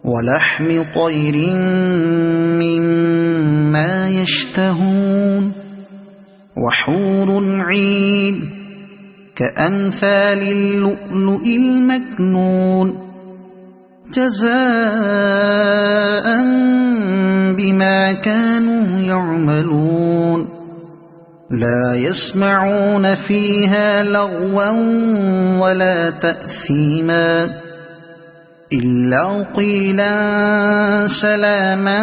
ولحم طير مما يشتهون وحور عين كأمثال اللؤلؤ المكنون جزاء بما كانوا يعملون لا يسمعون فيها لغوا ولا تأثيما إلا قيلا سلاما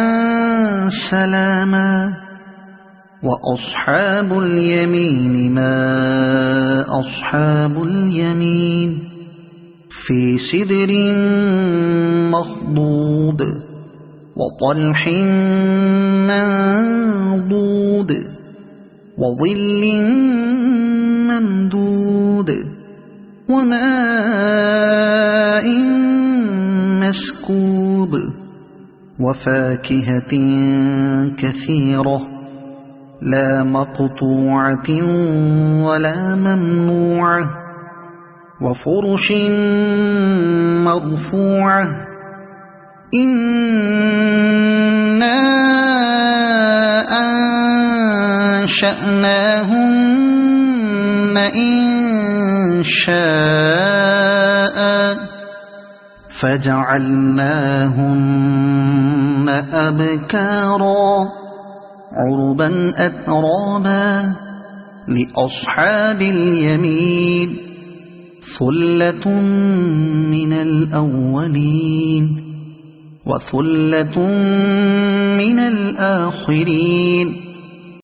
سلاما وأصحاب اليمين ما أصحاب اليمين في سدر مخضود وطلح منضود وظل ممدود وماء مسكوب وفاكهة كثيرة لا مقطوعة ولا ممنوعة وفرش مرفوعة إنا أنشأناهن إنشاء فجعلناهن أبكارا عربا أترابا لأصحاب اليمين ثلة من الأولين وثلة من الآخرين